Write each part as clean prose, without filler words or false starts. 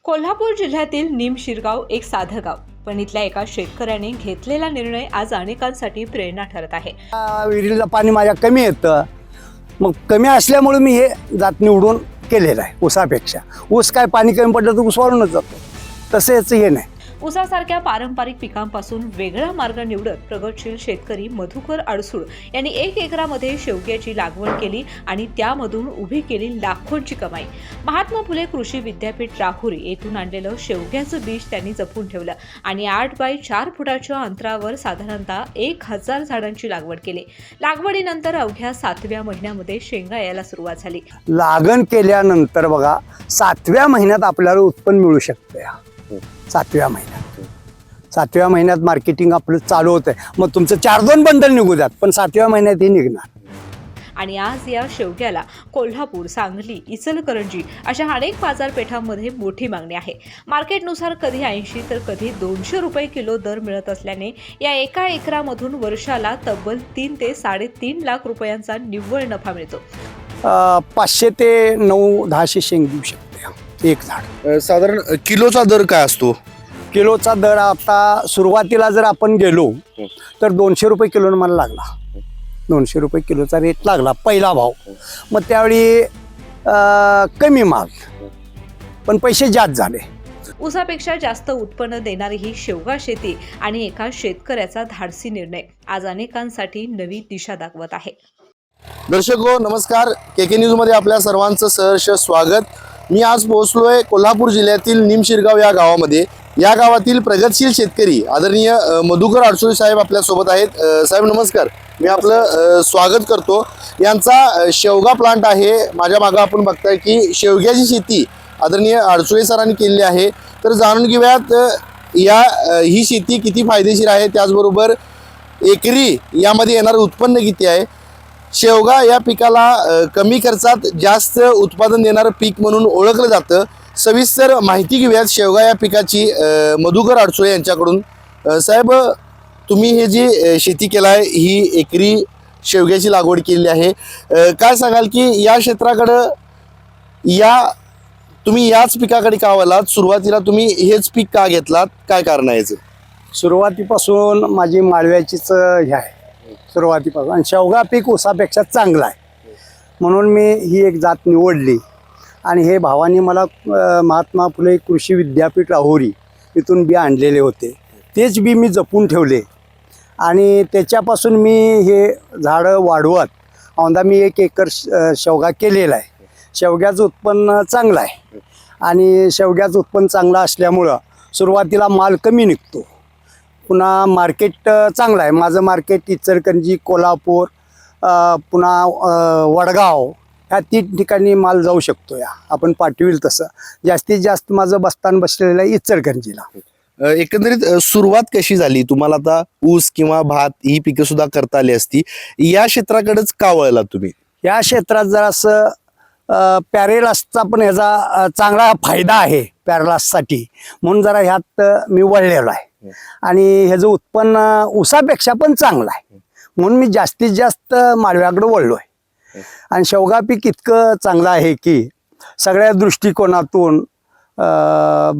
कोल्हापूर जिल्ह्यातील निमशिरगाव एक साधं गाव, पण इथल्या एका शेतकऱ्याने घेतलेला निर्णय आज अनेकांसाठी प्रेरणा ठरत आहे. विहिरीला पाणी माझ्या कमी येतं, मग कमी असल्यामुळे मी हे जात निवडून केलेलं आहे. ऊसापेक्षा ऊस काय पाणी कमी पडलं तर ऊस वाळूनच जातो, तसेच हे नाही. ऊसासारख्या पारंपरिक पिकांपासून वेगळा मार्ग निवडत प्रगतशील शेतकरी मधुकर अडसूळ यांनी 1 एकरामध्ये शेवग्याची लागवड केली आणि त्यामधून उभी केली लाखोंची कमाई. महात्मा फुले कृषी विद्यापीठ राहुरी येथून आणलेलं शेवग्याचं बीज त्यांनी जपून ठेवलं आणि 8 बाय 4 फुटाच्या अंतरावर साधारणतः 1000 झाडांची लागवड केली. लागवडीनंतर अवघ्या 7व्या महिन्यामध्ये शेंगा यायला सुरुवात झाली. लागण केल्यानंतर बघा 7व्या महिन्यात आपल्याला उत्पन्न मिळू शकतं. 7व्या महिन्यात मार्केटिंग आपलं चालू होतंय. मग तुमचं 4-2 बंडल निघू द्यात, पण 7व्या महिन्यात हे निघणार. आणि आज या शेवग्याला कोल्हापूर, सांगली, इचलकरंजी अशा अनेक बाजारपेठांमध्ये मोठी मागणी आहे. मार्केटनुसार कधी 80 तर कधी 200 रुपये किलो दर मिळत असल्याने या 1 एकरामधून वर्षाला तब्बल 3 ते 3.5 लाख रुपयांचा निव्वळ नफा मिळतो. 500 ते 9-10 शेंग देऊ शकते एक झाड. साधारण किलोचा दर काय असतो? किलोचा दर आता सुरुवातीला जर आपण गेलो तर 200 रुपये किलोनं मला लागला. 200 रुपये किलोचा रेट लागला पहिला भाव. मग त्यावेळी कमी माल पण पैसे जास्त झाले. ऊसापेक्षा जास्त उत्पन्न देणारी ही शेवगा शेती आणि एका शेतकऱ्याचा धाडसी निर्णय आज अनेकांसाठी नवी दिशा दाखवत आहे. दर्शको नमस्कार, केके न्यूज मध्ये आपल्या सर्वांचं सहर्ष स्वागत. मी आज पोहोचलोय कोल्हापूर जिल्ह्यातील निमशिरगाव या गावामध्ये. या गावातील प्रगतशील शेतकरी आदरणीय मधुकर अडसूळ साहेब आपल्या सोबत आहेत. साहेब नमस्कार, मी आपलं स्वागत करतो. यांचा शेवगा प्लांट आहे. माझ्या मागं आपण बघताय की शेवग्याची शेती आदरणीय अडसूळे सरांनी केलेली आहे. तर जाणून घेऊयात ही शेती किती फायदेशीर आहे, त्याचबरोबर एकरी यामध्ये येणारं उत्पन्न किती आहे. शेवगा या पिकाला कमी खर्चात जास्त उत्पादन देणारं पीक म्हणून ओळखलं जातं. सविस्तर माहिती घेऊयात शेवगा या पिकाची मधुकर अडसूळे यांच्याकडून. साहेब, तुम्ही हे जी शेती केला आहे, ही एकरी शेवग्याची लागवड केलेली आहे. काय सांगाल की या क्षेत्राकडं तुम्ही याच पिकाकडे का वळलात? सुरुवातीला तुम्ही हेच पीक का घेतलात? काय कारण आहे याचं? सुरुवातीपासून माझी माळव्याचीच हे आहे सुरुवातीपासून, आणि शेवगा पीक ऊसापेक्षा चांगला आहे म्हणून मी ही एक जात निवडली. आणि हे भावानी मला महात्मा फुले कृषी विद्यापीठ राहुरी इथून बी आणलेले होते. तेच बी मी जपून ठेवले आणि त्याच्यापासून मी हे झाडं वाढवत औंधा मी 1 एकर शेवगा केलेला आहे. शेवग्याचं उत्पन्न चांगलं आहे आणि शेवग्याचं उत्पन्न चांगलं असल्यामुळं सुरुवातीला माल कमी निघतो. पुन्हा मार्केट चांगलं आहे. माझं मार्केट इचलकरंजी, कोल्हापूर, पुन्हा वडगाव ह्या 3 ठिकाणी माल जाऊ शकतो. आपण पाठविल तसं. जास्तीत जास्त माझं बस्तान बसलेलं आहे इचलकरंजीला. एकंदरीत सुरुवात कशी झाली तुम्हाला? आता ऊस किंवा भात ही पिकं सुद्धा करता आली असती, या क्षेत्राकडेच का वळला तुम्ही? या क्षेत्रात जरासं पॅरेलासचा पण ह्याचा चांगला फायदा आहे पॅरेलाससाठी, म्हणून जरा ह्यात मी वळलेलो आहे. आणि ह्याचं उत्पन्न ऊसापेक्षा पण चांगलं आहे म्हणून मी जास्तीत जास्त माळव्याकडे वळलो आहे. आणि शेवगा पीक इतकं चांगलं आहे की सगळ्या दृष्टिकोनातून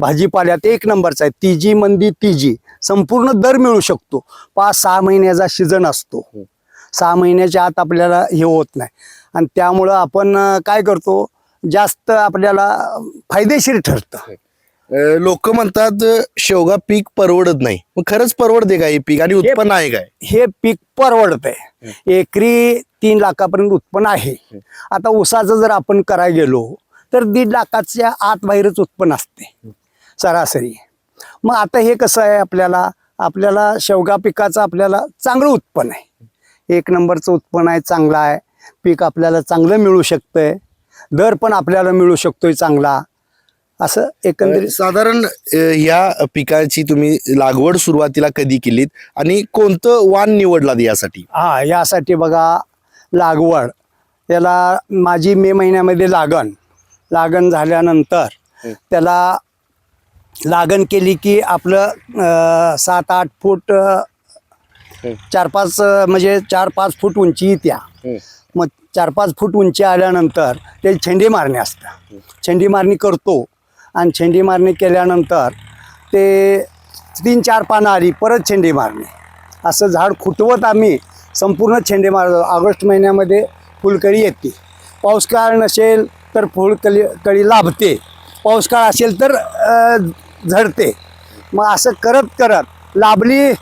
भाजीपाल्यात 1 नंबरचा आहे. तिजी मंदी तिजी संपूर्ण दर मिळू शकतो. 5-6 महिन्याचा सीझन असतो. 6 महिन्याच्या आत आपल्याला हे होत नाही आणि त्यामुळं आपण काय करतो, जास्त आपल्याला फायदेशीर ठरतं. लोक म्हणतात शेवगा पीक परवडत नाही, मग खरंच परवडते का हे पीक आणि उत्पन्न आहे काय? हे पीक परवडत आहे. एकरी 3 लाखापर्यंत उत्पन्न आहे. आता ऊसाचं जर आपण करायला गेलो तर 1.5 लाखाच्या आत बाहेरच उत्पन्न असते सरासरी. मग आता हे कसं आहे, आपल्याला शेवगा पिकाचं आपल्याला चांगलं उत्पन्न आहे. 1 नंबरचं उत्पन्न आहे, चांगलं आहे. पीक आपल्याला चांगलं मिळू शकतंय, दर पण आपल्याला मिळू शकतोय चांगला. असं एकंदरीत साधारण या पिकाची तुम्ही लागवड सुरुवातीला कधी केलीत आणि कोणतं वाण निवडलात यासाठी? यासाठी बघा, लागवड त्याला माझी मे महिन्यामध्ये लागण झाल्यानंतर त्याला लागण केली की आपलं 7-8 फूट 4-5 म्हणजे 4-5 फूट उंची येत्या. मग 4-5 फूट उंची आल्यानंतर ते छेंडी मारणी असतं. छेंडी मारणी करतो आणि छेंडी मारणी केल्यानंतर ते 3-4 पानं आली, परत छेंडी मारणी, असं झाड खुटवत आम्ही संपूर्ण छेंडी मारतो. ऑगस्ट महिन्यामध्ये फुलकळी येते, पाऊस काळ नसेल तर कळी लाभते, पाऊस काळ असेल तर झडते. मग असं करत करत लाभली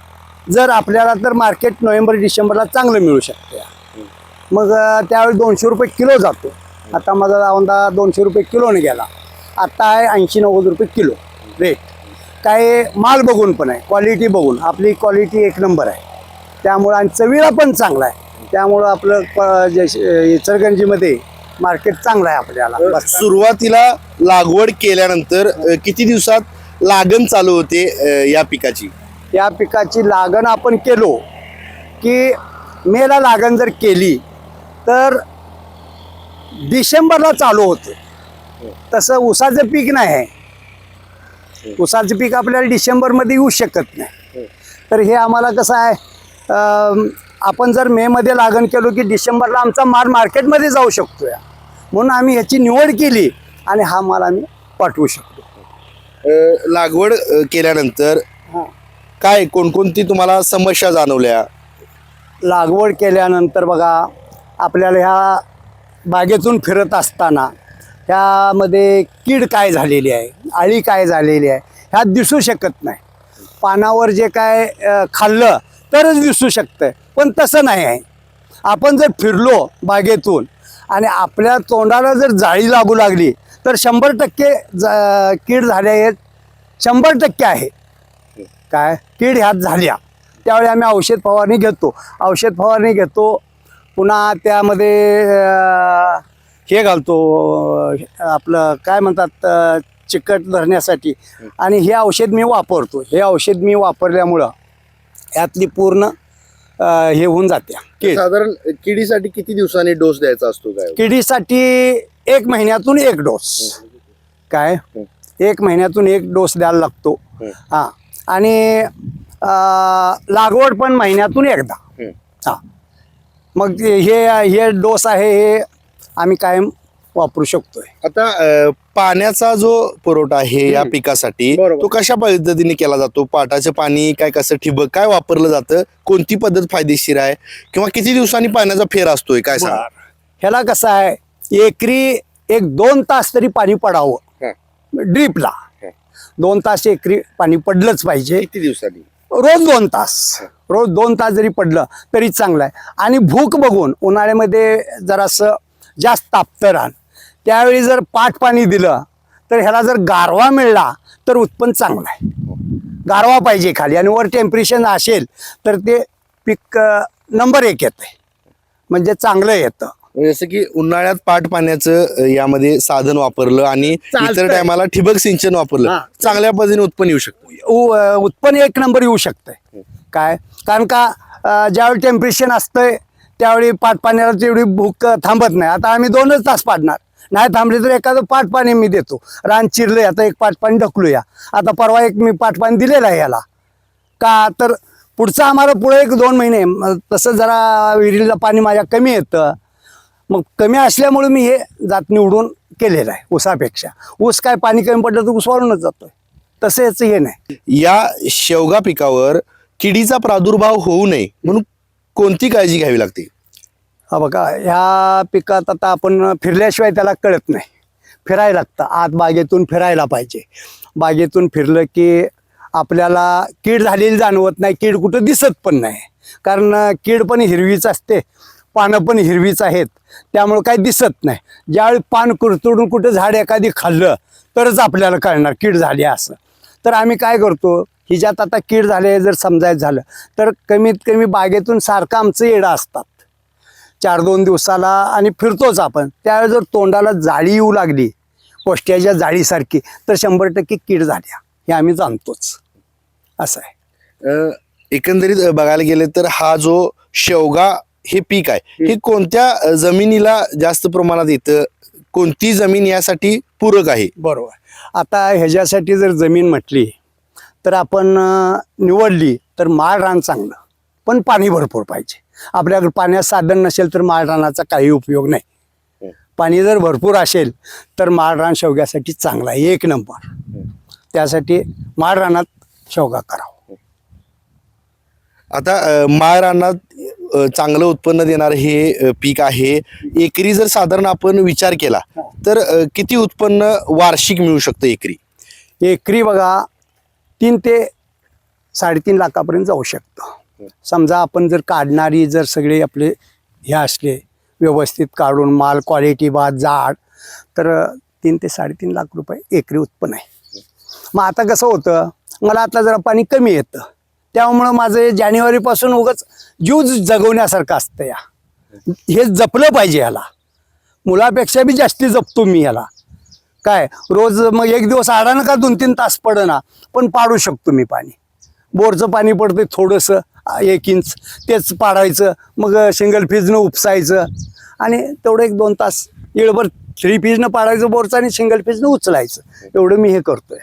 जर आपल्याला तर मार्केट नोव्हेंबर-डिसेंबरला चांगलं मिळू शकते. मग त्यावेळी 200 रुपये किलो जातो. आता माझा औंदा 200 रुपये किलोने गेला, आता आहे 80-90 रुपये किलो रेट. काय माल बघून पण आहे, क्वालिटी बघून. आपली क्वालिटी एक नंबर आहे, त्यामुळं आणि चवीला पण चांगला आहे. त्यामुळं आपलं इचलकरंजीमध्ये मार्केट चांगलं आहे आपल्याला. सुरुवातीला लागवड केल्यानंतर किती दिवसात लागण चालू होते या पिकाची? या पिकाची लागण आपण केलो की मेला लागण जर केली तर डिसेंबरला चालू होते. तसं ऊसाचं पीक नाही आहे, ऊसाचं पीक आपल्याला डिसेंबरमध्ये येऊ शकत नाही. तर हे आम्हाला कसं आहे, आपण जर मेमध्ये लागण केलो की डिसेंबरला आमचा माल मार्केटमध्ये जाऊ शकतो या, म्हणून आम्ही ह्याची निवड केली आणि हा माल आम्ही पाठवू शकतो. लागवड केल्यानंतर काय कोणकोणती तुम्हाला समस्या जाणवल्या? लागवड केल्यानंतर बघा, आपल्याला ह्या बागेतून फिरत असताना ह्यामध्ये कीड काय झालेली आहे, अळी काय झालेली आहे, ह्यात दिसू शकत नाही. पानावर जे काय खाल्लं तरच दिसू शकतं, पण तसं नाही आहे. आपण जर फिरलो बागेतून आणि आपल्या तोंडाला जर जाळी लागू लागली तर 100% कीड झाल्या आहेत, 100% आहे. काय कीड ह्यात झाल्या त्यावेळी आम्ही औषध फवारणी घेतो. पुन्हा त्यामध्ये हे घालतो, आपलं काय म्हणतात, चिकट धरण्यासाठी, आणि हे औषध मी वापरतो. हे औषध मी वापरल्यामुळं ह्यातली पूर्ण हे होऊन जाते कीड. साधारण किडीसाठी किती दिवसांनी डोस द्यायचा असतो? काय किडीसाठी 1 महिन्यातून 1 डोस, काय 1 महिन्यातून 1 डोस द्यायला लागतो. हां, आणि लागवड पण महिन्यातून एकदा. हां, मग हे डोस आहे, हे आम्ही कायम वापरू शकतोय. आता पाण्याचा जो पुरवठा आहे या पिकासाठी तो कशा पद्धतीने केला जातो? पाटाचं पाणी काय, कसं ठिबक काय वापरलं जातं? कोणती पद्धत फायदेशीर आहे किंवा किती दिवसांनी पाण्याचा फेर असतोय काय सांगा? ह्याला कसं आहे, एकरी 1-2 तास तरी पाणी पडावं ड्रीपला. 2 तास एकरी पाणी पडलंच पाहिजे. किती दिवसांनी? रोज 2 तास जरी पडलं तरी चांगलं आहे. आणि भूक बघून उन्हाळ्यामध्ये जरासं जास्त तापतं रान, त्यावेळी जर पाट पाणी दिलं तर ह्याला जर गारवा मिळाला तर उत्पन्न चांगलं आहे. गारवा पाहिजे खाली, आणि वर टेम्परेचर असेल तर ते पीक नंबर 1 येतं, म्हणजे चांगलं येतं. जसं की उन्हाळ्यात पाट पाण्याचं यामध्ये साधन वापरलं आणि इतर टायमाला ठिबक सिंचन वापरलं, चांगल्या पद्धतीने उत्पन्न येऊ शकतं. उत्पन्न 1 नंबर येऊ शकतंय. काय, कारण का ज्यावेळी टेम्परेचर असतंय त्यावेळी पाट पाण्याला तेवढी भूक थांबत नाही. आता आम्ही 2च तास पाडणार, नाही थांबले तर एखादं पाट पाणी मी देतो. रान चिरलंय, आता 1 पाट पाणी ढकलूया. आता परवा 1 मी पाट पाणी दिलेलं आहे याला, का तर पुढचं आम्हाला पुढे 1-2 महिने तसं जरा विहिरीला पाणी माझ्या कमी येतं. मग कमी असल्यामुळे मी हे जात निवडून केलेलं आहे ऊसापेक्षा. ऊस काय पाणी कमी पडलं तर ऊस वाळूनच जातोय, तसं याचं हे नाही. या शेवगा पिकावर किडीचा प्रादुर्भाव होऊ नये म्हणून कोणती काळजी घ्यावी लागते? हा बघा, ह्या पिकात आता आपण फिरल्याशिवाय त्याला कळत नाही. फिरायला लागतं, आत बागेतून फिरायला पाहिजे. बागेतून फिरलं की आपल्याला कीड झालेली जाणवत नाही, कीड कुठं दिसत पण नाही. कारण कीड पण हिरवीच असते, पानं पण हिरवीच आहेत, त्यामुळं काही दिसत नाही. ज्यावेळी पान कुरतडून कुठं झाड एखादी खाल्लं तरच आपल्याला कळणार कीड झाली असं. तर आम्ही काय करतो, हिच्यात आता कीड झाले जर समजायचं झालं तर कमीत कमी बागेतून सारखं आमचं येडं असतात 4-2 दिवसाला, आणि फिरतोच आपण. त्यावेळी जर तोंडाला जाळी येऊ लागली पोष्ट्याच्या जाळीसारखी तर 100% कीड झाल्या, हे आम्ही जाणतोच. असं आहे. एकंदरीत बघायला गेले तर हा जो शेवगा हे पीक आहे, हे कोणत्या जमिनीला जास्त प्रमाणात येतं? कोणती जमीन यासाठी पूरक आहे? बरोबर. आता ह्याच्यासाठी जर जमीन म्हटली तर आपण निवडली तर माळ रान चांगलं, पण पाणी भरपूर पाहिजे. आपल्याकडे पाण्याचं साधन नसेल तर माळ रानाचा काही उपयोग नाही. पाणी जर भरपूर असेल तर माळरान शेवग्यासाठी चांगला आहे, 1 नंबर. त्यासाठी माळरानात शेवगा करावं. आता माळ रानात चांगलं उत्पन्न देणार हे पीक आहे. एकरी जर साधारण आपण विचार केला तर किती उत्पन्न वार्षिक मिळू शकतं एकरी? एकरी बघा 3 ते 3.5 लाखापर्यंत जाऊ शकतं. समजा आपण जर काढणारी जर सगळे आपले हे असले व्यवस्थित काढून माल क्वालिटी बाद जाड तर 3 ते 3.5 लाख रुपये एकरी उत्पन्न आहे. मग आता कसं होतं, मला आता जरा पाणी कमी येतं, त्यामुळं माझं जानेवारीपासून उगाच जीव जगवण्यासारखं असतं. हे जपलं पाहिजे, ह्याला मुलापेक्षा बी जास्ती जपतो मी ह्याला. काय रोज मग 1 दिवस आडानं का 2-3 तास पडना, पण पाडू शकतो मी पाणी. बोरचं पाणी पडतं थोडंसं 1 इंच, तेच पाडायचं, मग सिंगल फीजनं उपसायचं आणि तेवढं 1-2 तास येळभर 3 फीजनं पाडायचं बोरचं आणि सिंगल फीजनं उचलायचं. एवढं मी हे करतोय.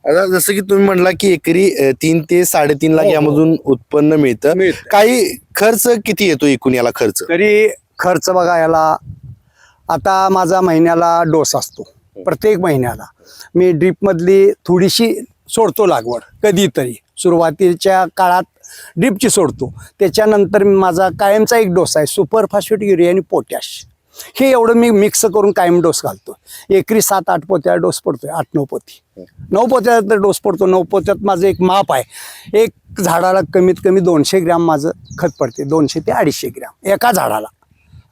आता जसं की तुम्ही म्हणला की एकरी 3 ते 3.5 लाख यामधून उत्पन्न मिळतं. काही खर्च किती येतो एकूण याला खर्च? तरी खर्च बघा याला, आता माझा महिन्याला डोस असतो. प्रत्येक महिन्याला मी ड्रीपमधली थोडीशी सोडतो लागवड, कधीतरी सुरुवातीच्या काळात ड्रीपची सोडतो. त्याच्यानंतर माझा कायमचा एक डोस आहे, सुपर फॉस्फेट, युरिया आणि पोटॅश. हे एवढं मी मिक्स करून कायम डोस घालतो. एकरी 7-8 पोत्या डोस पडतोय, 8-9 पोती, 9 पोत्या तर डोस पडतो. 9 पोत्यात माझं एक माप आहे. एक झाडाला कमीत कमी 200 ग्रॅम माझं खत पडते, 200 ते 250 ग्रॅम एका झाडाला.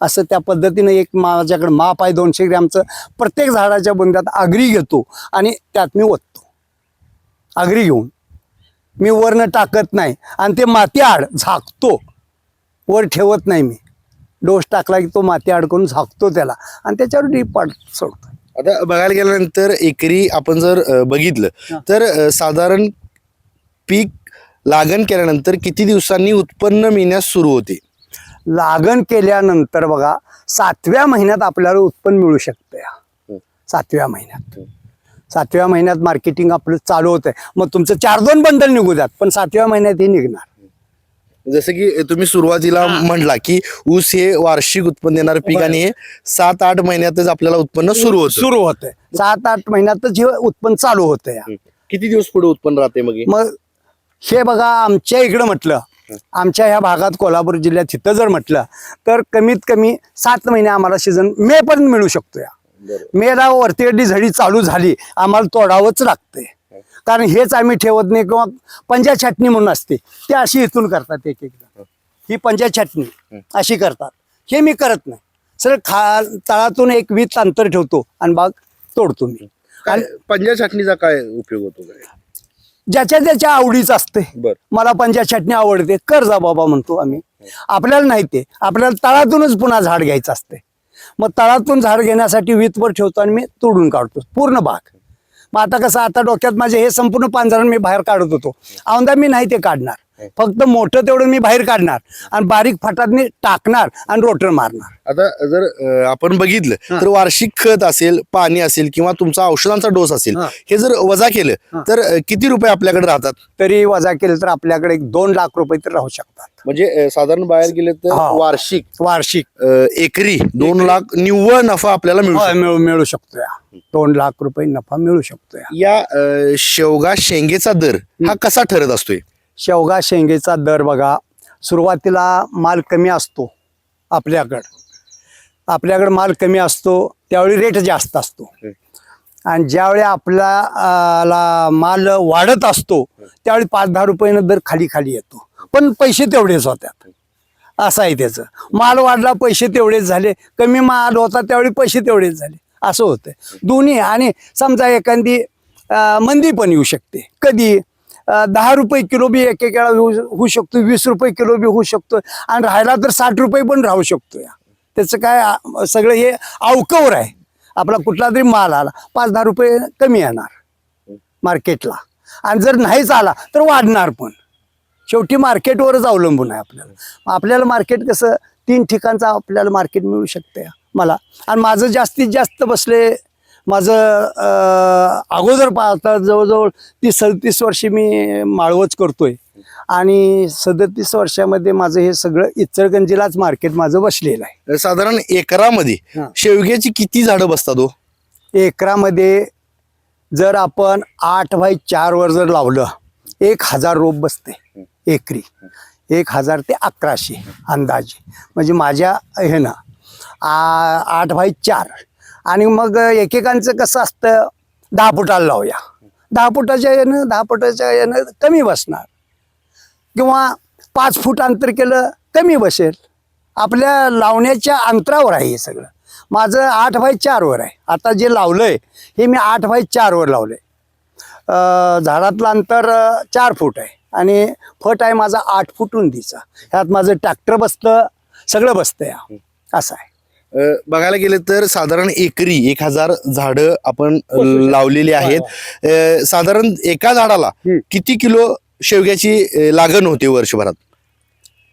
असं त्या पद्धतीनं एक माझ्याकडे माप आहे 200 ग्रॅमचं. प्रत्येक झाडाच्या बुंद्यात आगरी घेतो आणि त्यात मी ओततो. आगरी घेऊन मी वरनं टाकत नाही आणि ते माती आड झाकतो, वर ठेवत नाही मी. डोस टाकला की तो माती अडकून झाकतो त्याला आणि त्याच्यावर ड्रीप सोडतो. आता बघायला गेल्यानंतर एकरी आपण जर बघितलं तर साधारण पीक लागण केल्यानंतर किती दिवसांनी उत्पन्न मिळण्यास सुरू होते? लागण केल्यानंतर बघा 7व्या महिन्यात आपल्याला उत्पन्न मिळू शकतं. 7व्या महिन्यात 7व्या महिन्यात मार्केटिंग आपलं चालू होतंय. मग तुमचं 4-2 बंडल निघू द्यात, पण 7व्या महिन्यात हे निघणार. जसं की तुम्ही सुरुवातीला म्हणला की ऊस हे वार्षिक उत्पन्न देणारं पीक आणि हे 7-8 महिन्यातच आपल्याला उत्पन्न सुरू होतंय. 7-8 महिन्यातच हे उत्पन्न चालू होतंय. किती दिवस पुढे उत्पन्न राहते मग? मग हे बघा, आमच्या इकडं म्हटलं, आमच्या ह्या भागात कोल्हापूर जिल्ह्यात इथं जर म्हटलं तर कमीत कमी 7 महिने आम्हाला सीझन मे पर्यंत मिळू शकतो. मेला वरती झडी चालू झाली आम्हाला तोडावंच लागतंय, कारण हेच आम्ही ठेवत नाही. किंवा पंजा छाटणी म्हणून असते, ते अशी इथून करतात. एक ही पंजा छाटणी अशी करतात, हे मी करत नाही. सरळ तळातून 1 वीत अंतर ठेवतो आणि बाग तोडतो मी. आणि पंजा छाटणीचा काय उपयोग होतो? ज्याच्या त्याच्या आवडीचं असते. मला पंजा छाटणी आवडते, कर जा बाबा म्हणतो आम्ही. आपल्याला नाही, ते आपल्याला तळातूनच पुन्हा झाड घ्यायचं असते. मग तळातून झाड घेण्यासाठी वीतवर ठेवतो आणि मी तोडून काढतो पूर्ण बाग. मग आता कसं, आता डोक्यात माझे हे संपूर्ण पांजरण मी बाहेर काढत होतो. औंधा मी नाही ते काढणार, फक्त मोठं तेवढं मी बाहेर काढणार आणि बारीक फटातनी टाकणार आणि रोटर मारणार. आता जर आपण बघितलं तर वार्षिक खत असेल, पाणी असेल किंवा तुमचा औषधांचा डोस असेल, हे जर वजा केलं तर किती रुपये आपल्याकडे राहतात? तरी वजा केलं तर आपल्याकडे 2 लाख रुपये तर राहू शकतात. म्हणजे साधारण बाहेर गेले तर वार्षिक एकरी 2 लाख निव्वळ नफा आपल्याला मिळू शकतो. 2 लाख रुपये नफा मिळू शकतो. या शेवगा शेंगेचा दर हा कसा ठरत असतोय? शेवगा शेंगेचा दर बघा, सुरुवातीला माल कमी असतो. आपल्याकडं माल कमी असतो त्यावेळी रेट जास्त असतो, आणि ज्यावेळी आपल्याला माल वाढत असतो त्यावेळी 5-10 रुपयानं दर खाली येतो, पण पैसे तेवढेच होतात. असं आहे त्याचं. माल वाढला पैसे तेवढेच झाले, कमी माल होता त्यावेळी पैसे तेवढेच झाले, असं होतं दोन्ही. आणि समजा एखादी मंदी पण येऊ शकते, कधी 10 रुपये किलो बी एक वेळा होऊ शकतो, 20 रुपये किलो बी होऊ शकतो, आणि राहायला तर 60 रुपये पण राहू शकतो. त्याचं काय सगळं हे अवकवर आहे. आपला कुठला तरी माल आला 5-10 रुपये कमी येणार मार्केटला, आणि जर नाहीच आला तर वाढणार पण. शेवटी मार्केटवरच अवलंबून आहे आपल्याला मार्केट कसं 3 ठिकाणचं आपल्याला मार्केट मिळू शकते मला. आणि माझं जास्तीत जास्त बसले, माझं अगोदर पाहता जवळजवळ 30-37 वर्षी मी माळवच करतोय. आणि 37 वर्षामध्ये माझं हे सगळं इचलकरंजीलाच मार्केट माझं बसलेलं आहे. साधारण एकरामध्ये हा. शेवग्याची किती झाडं बसतात हो? एकरामध्ये जर आपण 8x4 वर जर लावलं 1000 रोप बसते एकरी. 1000 ते 1100 अंदाजे, म्हणजे माझ्या हे ना 8x4. आणि मग एकेकांचं कसं असतं 10 फुटाला लावूया, 10 फुटाच्या यानं कमी बसणार, किंवा 5 फूट अंतर केलं कमी बसेल. आपल्या लावण्याच्या अंतरावर आहे हे सगळं. माझं 8x4 वर आहे. आता जे लावलंय हे मी 8x4 वर लावलंय. झाडातलं अंतर 4 फूट आहे आणि फट आहे माझा 8 फूट रुंदीचा. ह्यात माझं ट्रॅक्टर बसतं, सगळं बसतं असं आहे. बघायला गेलं तर साधारण एकरी 1000 झाडं आपण लावलेली आहेत. साधारण एका झाडाला किती किलो शेवग्याची लागण होते वर्षभरात?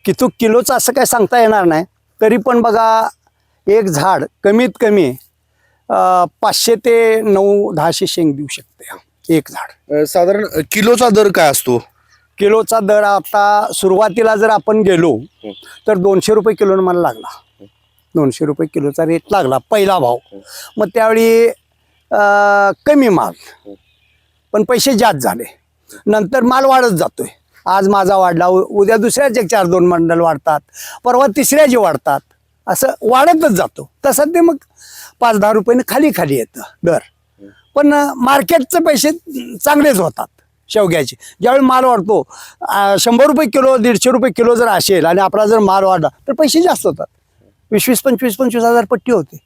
किती किलोचं असं काय सांगता येणार नाही, तरी पण बघा एक झाड कमीत कमी 500 ते 900-1000 शेंग देऊ शकते एक झाड. साधारण किलोचा दर काय असतो? किलोचा दर आता सुरुवातीला जर आपण गेलो तर 200 रुपये किलोनं मला लागला. 200 रुपये किलोचा रेट लागला पहिला भाव. मग त्यावेळी कमी माल पण पैसे जास्त झाले. नंतर माल वाढत जातोय. आज माझा वाढला, उद्या दुसऱ्याचे 4-2 मंडल वाढतात, परवा तिसऱ्याचे वाढतात, असं वाढतच जातो. तसं ते मग 5-10 रुपयाने खाली येतं दर. पण मार्केटचे पैसे चांगलेच होतात शेवग्याचे. ज्यावेळी माल वाढतो 100 रुपये किलो 150 रुपये किलो जर असेल आणि आपला जर माल वाढला तर पैसे जास्त होतात. 20-25 हजार पट्टी होते.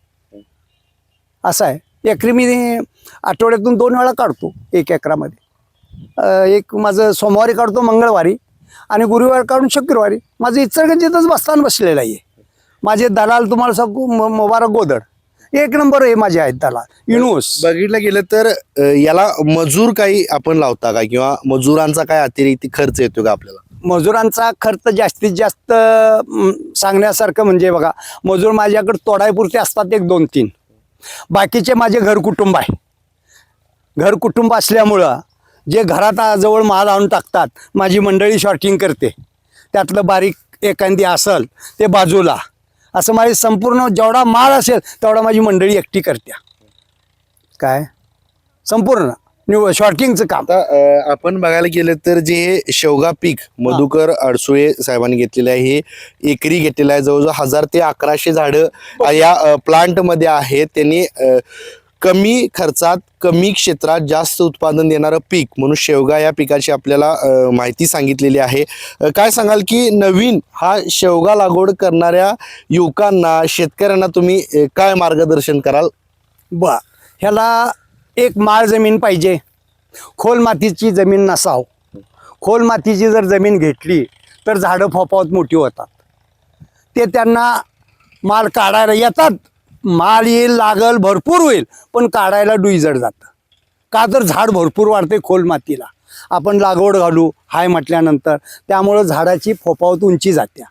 असं आहे. एकरी मी आठवड्यातून 2 वेळा काढतो 1 एकरामध्ये. एक माझं सोमवारी काढतो, मंगळवारी, आणि गुरुवार काढून शुक्रवारी. माझं इचलकरंजीतच बसताना बसलेलं आहे. माझे दलाल तुम्हाला सांगू मुबारक गोदड, 1 नंबर आहे माझे आहेत दलाल. युनुस. बघितलं गेलं तर याला मजूर काही आपण लावता का, किंवा मजुरांचा काय अतिरिक्त खर्च येतो का आपल्याला? मजुरांचा खर्च जास्तीत जास्त सांगण्यासारखं म्हणजे बघा, मजूर माझ्याकडे तोडायपुरते असतात 1-2-3. बाकीचे माझे घरकुटुंब आहे. घरकुटुंब असल्यामुळं जे घरात जवळ माल आणून टाकतात, माझी मंडळी शॉर्टिंग करते. त्यातलं बारीक एखादी असेल ते बाजूला, असं माझे संपूर्ण जेवढा माल असेल तेवढा माझी मंडळी एकटी करत्या. काय संपूर्ण शॉर्टिंगचं काम. आता आपण बघायला गेलं तर जे शेवगा पीक मधुकर अडसुळे साहेबांनी घेतलेलं आहे, हे एकरी घेतलेलं आहे. जवळजवळ 1000 ते 1100 झाडं या प्लांट मध्ये आहेत. त्यांनी कमी खर्चात कमी क्षेत्रात जास्त उत्पादन देणारं पीक म्हणून शेवगा या पिकाची आपल्याला माहिती सांगितलेली आहे. काय सांगाल की नवीन हा शेवगा लागवड करणाऱ्या युवकांना, शेतकऱ्यांना तुम्ही काय मार्गदर्शन कराल? ह्याला एक माळ जमीन पाहिजे, खोल मातीची जमीन नसाव. खोल मातीची जर जमीन घेतली तर झाडं फोपावत मोठी होतात. ते त्यांना माल काढायला येतात, माल येईल, लागल, भरपूर होईल, पण काढायला डुईजड जातं. का तर झाड भरपूर वाढते खोल मातीला. आपण लागवड घालू हाय म्हटल्यानंतर त्यामुळं झाडाची फोपावत उंची जात्या.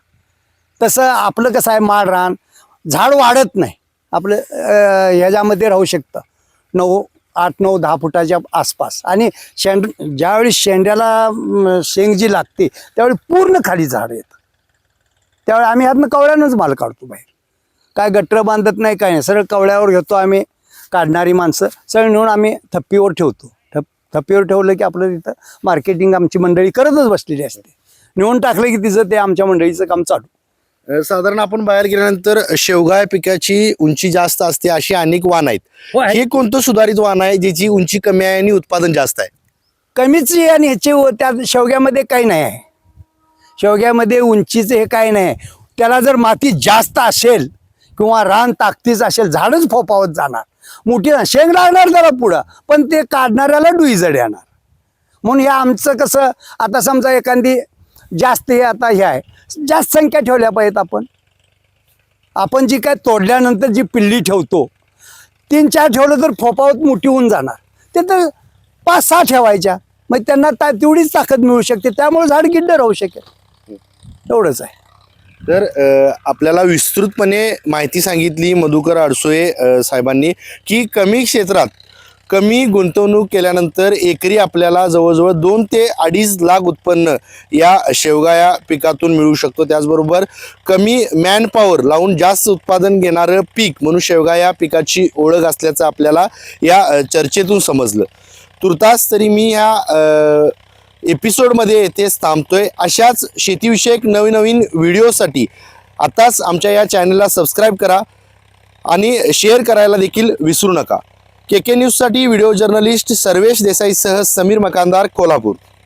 तसं आपलं कसं आहे, माळ रान झाड वाढत नाही. आपलं ह्याच्यामध्ये राहू शकतं 8-9-10 फुटाच्या आसपास. आणि ज्यावेळी शेंड्याला शेंग जी लागते त्यावेळी पूर्ण खाली झाड येतं. त्यावेळी आम्ही ह्यातनं कवळ्यानंच माल काढतो बाहेर. काय गट्टर बांधत नाही, काय नाही, सरळ कवळ्यावर घेतो आम्ही. काढणारी माणसं सरळ नेऊन आम्ही थप्पीवर ठेवतो. थप्पीवर ठेवलं की आपलं तिथं मार्केटिंग आमची मंडळी करतच बसलेली असते. नेऊन टाकलं की तिचं ते आमच्या मंडळीचं काम चालू. साधारण आपण बाहेर गेल्यानंतर शेवगा पिकाची उंची जास्त असते अशी अनेक वाण आहेत. हे कोणतं सुधारित वाण आहे ज्याची उंची कमी आहे आणि उत्पादन जास्त आहे? कमीच आहे आणि ह्याचे त्या शेवग्यामध्ये काही नाही आहे. शेवग्यामध्ये उंचीचं हे काही नाही. त्याला जर माती जास्त असेल किंवा रान ताकदीच असेल, झाडच फोपावत जाणार, मोठी शेंग लागणार त्याला पुढं, पण ते काढणाऱ्याला डुईजड येणार. म्हणून हे आमचं कसं, आता समजा एखादी जास्त हे आता हे आहे, जास्त संख्या ठेवल्या पाहिजेत. आपण जी काय तोडल्यानंतर जी पिल्ली ठेवतो 3-4 ठेवलं तर फोपावत मोठी होऊन जाणार. ते तर 5-6 ठेवायच्या, मग त्यांना तेवढीच ताकद मिळू शकते. त्यामुळे झाड गिड्ड राहू शकेल. एवढंच आहे. तर आपल्याला विस्तृतपणे माहिती सांगितली मधुकर अडसुळे साहेबांनी की कमी क्षेत्रात कमी गुंतवणूक केल्यानंतर एकरी आपल्याला जवळजवळ 2 ते 2.5 लाख उत्पन्न या शेवगा या पिकातून मिळू शकतो। त्याचबरोबर कमी मॅन पॉवर लावून जास्त उत्पादन घेणारं पीक म्हणून शेवगा या पिकाची ओळख असल्याचं आपल्याला या चर्चेतून समजलं। तुर्तास तरी मी ह्या एपिसोडमध्ये येथेच थांबतोय। अशाच शेतीविषयक नवीन व्हिडिओसाठी आताच आमच्या या चॅनलला सबस्क्राईब करा आणि शेअर करायला देखील विसरू नका। KK न्यूजसाठी व्हिडिओ जर्नलिस्ट सर्वेश देसाईसह समीर मकानदार, कोल्हापूर।